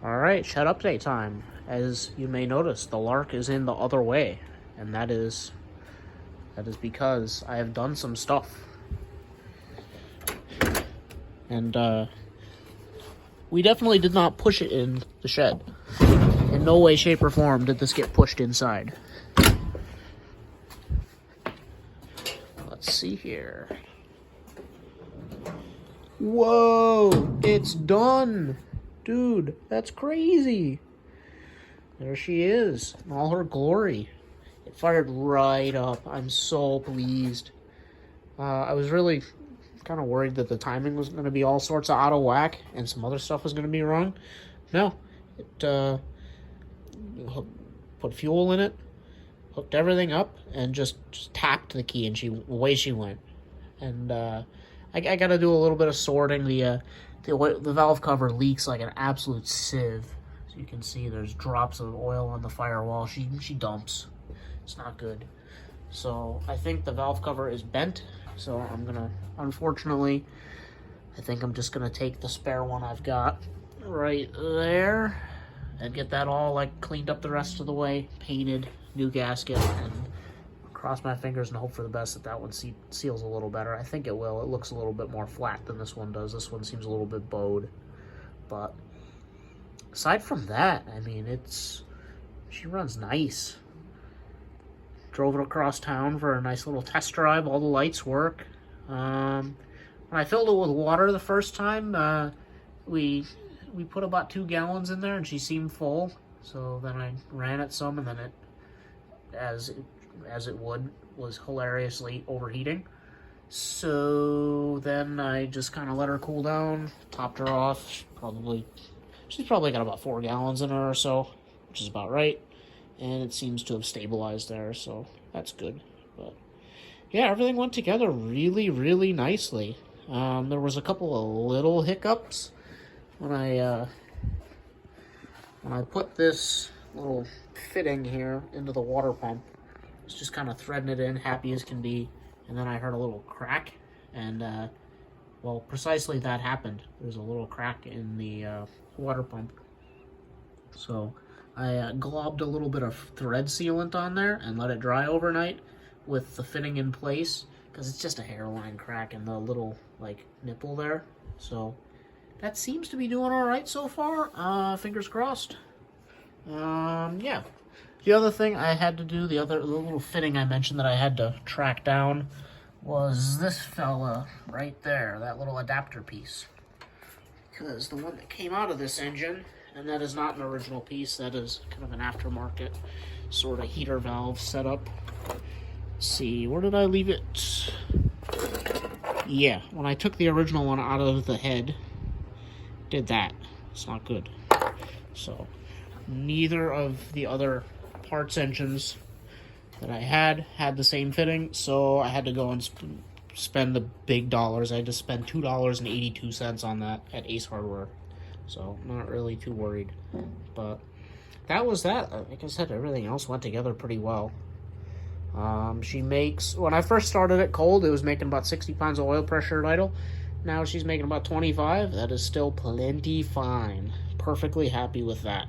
Alright, shed update time. As you may notice, the lark is in the other way, and that is because I have done some stuff. And we definitely did not push it in the shed. In no way, shape, or form did this get pushed inside. Let's see here. Whoa, it's done. Dude, that's crazy. There she is, in all her glory. It fired right up. I'm so pleased. I was really kind of worried that the timing was going to be all sorts of out of whack and some other stuff was going to be wrong. No, it put fuel in it, hooked everything up, and just tapped the key, and away she went. And I got to do a little bit of sorting. The valve cover leaks like an absolute sieve. So you can see there's drops of oil on the firewall. She dumps. It's not good. So I think the valve cover is bent. So I'm gonna, unfortunately, I think I'm just gonna take the spare one I've got right there and get that all like cleaned up the rest of the way, painted, new gasket, and cross my fingers and hope for the best that one seals a little better. I think it will. It looks a little bit more flat than this one does. This one seems a little bit bowed. But aside from that, I mean, she runs nice. Drove it across town for a nice little test drive. All the lights work. When I filled it with water the first time, we put about 2 gallons in there, and she seemed full. So then I ran it some, and then as it was hilariously overheating. So then I just kind of let her cool down, topped her off. She's probably got about 4 gallons in her or so, which is about right. And it seems to have stabilized there, so that's good. But yeah, everything went together really, really nicely. There was a couple of little hiccups when I put this little fitting here into the water pump. I was just kind of threading it in, happy as can be, and then I heard a little crack, and well, precisely that happened. There's a little crack in the water pump. So I globbed a little bit of thread sealant on there and let it dry overnight with the fitting in place, because it's just a hairline crack in the little like nipple there. So that seems to be doing all right so far. Fingers crossed. Yeah. The other thing I had to do, the little fitting I mentioned that I had to track down, was this fella right there, that little adapter piece. Because the one that came out of this engine, and that is not an original piece, that is kind of an aftermarket sort of heater valve setup. Let's see, where did I leave it? Yeah, when I took the original one out of the head, did that. It's not good. So neither of the other parts engines that I had the same fitting, so I had to go and spend the big dollars. I had to spend $2.82 on that at Ace Hardware, so not really too worried. But that was that. Like I said, everything else went together pretty well. She makes, when I first started it cold, it was making about 60 pounds of oil pressure at idle. Now she's making about 25. That is still plenty fine. Perfectly happy with that.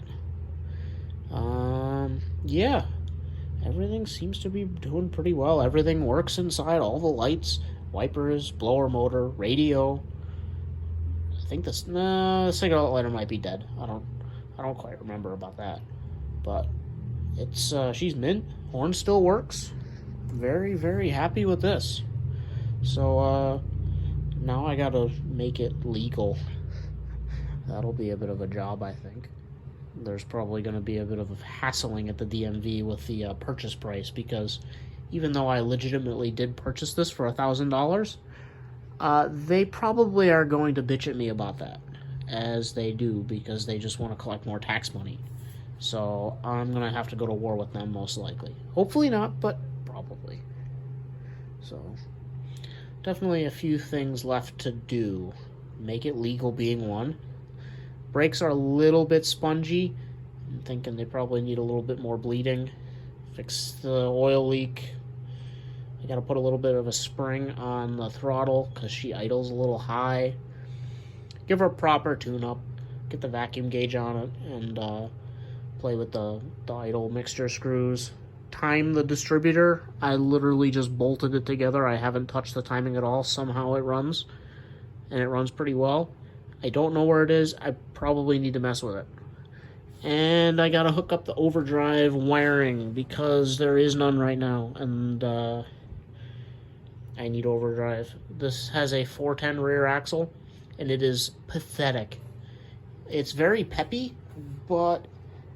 Yeah, everything seems to be doing pretty well. Everything works inside, all the lights, wipers, blower motor, radio. I think the cigarette lighter might be dead. I don't quite remember about that. But it's she's mint. Horn still works. Very, very happy with this. So now I gotta make it legal. That'll be a bit of a job, I think. There's probably going to be a bit of hassling at the DMV with the purchase price, because even though I legitimately did purchase this for $1,000, they probably are going to bitch at me about that, as they do, because they just want to collect more tax money. So I'm going to have to go to war with them, most likely. Hopefully not, but probably. So definitely a few things left to do. Make it legal being one. Brakes are a little bit spongy. I'm thinking they probably need a little bit more bleeding. Fix the oil leak. I gotta put a little bit of a spring on the throttle because she idles a little high. Give her a proper tune-up. get the vacuum gauge on it, and play with the idle mixture screws. Time the distributor. I literally just bolted it together. I haven't touched the timing at all. Somehow it runs, and it runs pretty well. I don't know where it is. I probably need to mess with it. And I gotta hook up the overdrive wiring because there is none right now, and I need overdrive. This has a 410 rear axle, and it is pathetic. It's very peppy, but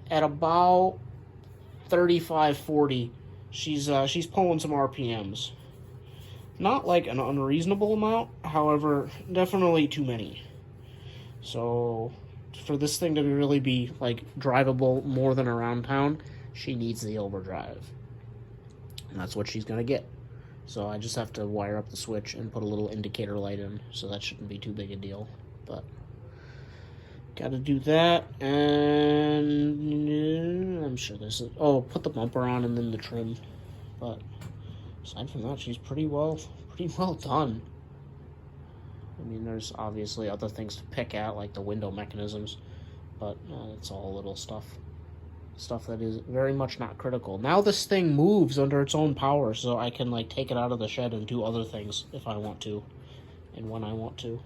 at about 35, 40, she's pulling some RPMs. Not like an unreasonable amount, however, definitely too many. So for this thing to really be like drivable more than around town, she needs the overdrive. And that's what she's gonna get. So I just have to wire up the switch and put a little indicator light in, so that shouldn't be too big a deal. But gotta do that, and I'm sure this is, oh, put the bumper on and then the trim. But aside from that, she's pretty well done. I mean, there's obviously other things to pick at, like the window mechanisms, but it's all little stuff that is very much not critical. Now this thing moves under its own power, so I can like take it out of the shed and do other things if I want to, and when I want to.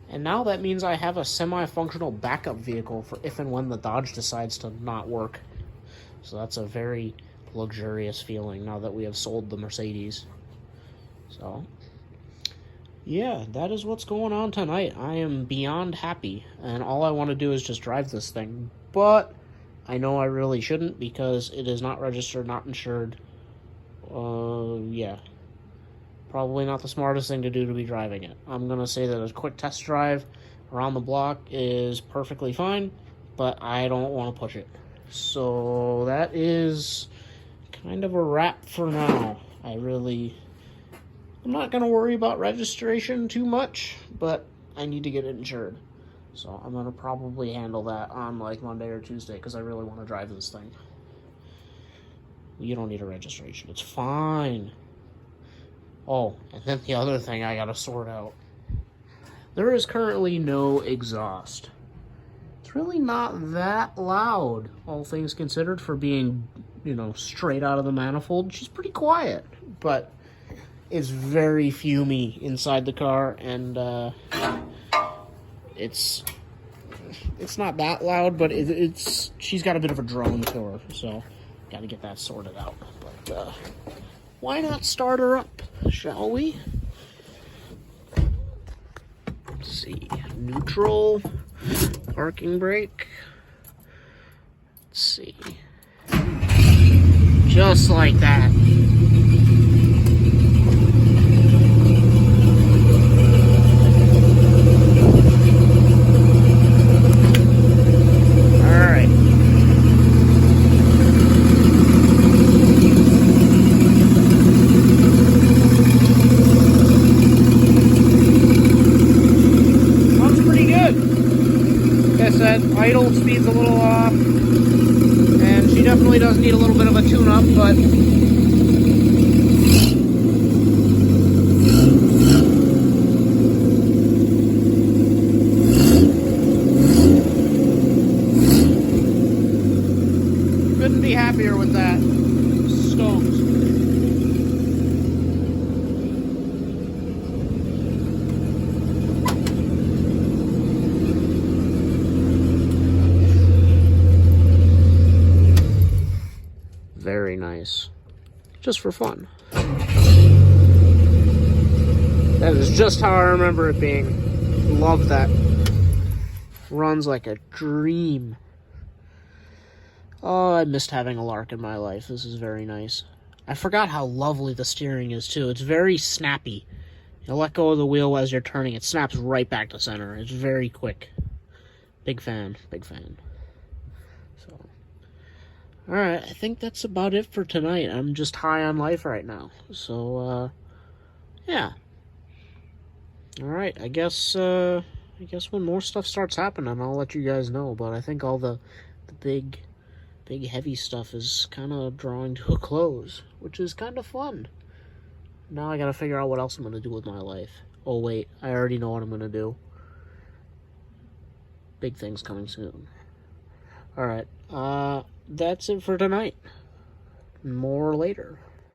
And now that means I have a semi-functional backup vehicle for if and when the Dodge decides to not work. So that's a very luxurious feeling now that we have sold the Mercedes. So yeah, that is what's going on tonight. I am beyond happy, and all I want to do is just drive this thing. But I know I really shouldn't because it is not registered, not insured. Yeah. Probably not the smartest thing to do to be driving it. I'm going to say that a quick test drive around the block is perfectly fine, but I don't want to push it. So that is kind of a wrap for now. I'm not going to worry about registration too much, but I need to get it insured. So I'm going to probably handle that on like Monday or Tuesday because I really want to drive this thing. You don't need a registration. It's fine. Oh, and then the other thing I got to sort out. There is currently no exhaust. It's really not that loud, all things considered, for being, straight out of the manifold. She's pretty quiet, but it's very fumy inside the car, and it's not that loud, but she's got a bit of a drone to her, so got to get that sorted out. But why not start her up, shall we? Let's see, neutral, parking brake. Let's see, just like that. Idle speed's a little off, and she definitely does need a little bit of a tune-up, but couldn't be happier with that. Stoked. Very nice. Just for fun. That is just how I remember it being. Love that. Runs like a dream. Oh, I missed having a Lark in my life. This is very nice. I forgot how lovely the steering is, too. It's very snappy. You let go of the wheel as you're turning, it snaps right back to center. It's very quick. Big fan. Big fan. So, alright, I think that's about it for tonight. I'm just high on life right now. So, yeah. Alright, I guess when more stuff starts happening, I'll let you guys know. But I think all the big heavy stuff is kind of drawing to a close, which is kind of fun. Now I gotta figure out what else I'm gonna do with my life. Oh wait, I already know what I'm gonna do. Big things coming soon. Alright, that's it for tonight. More later.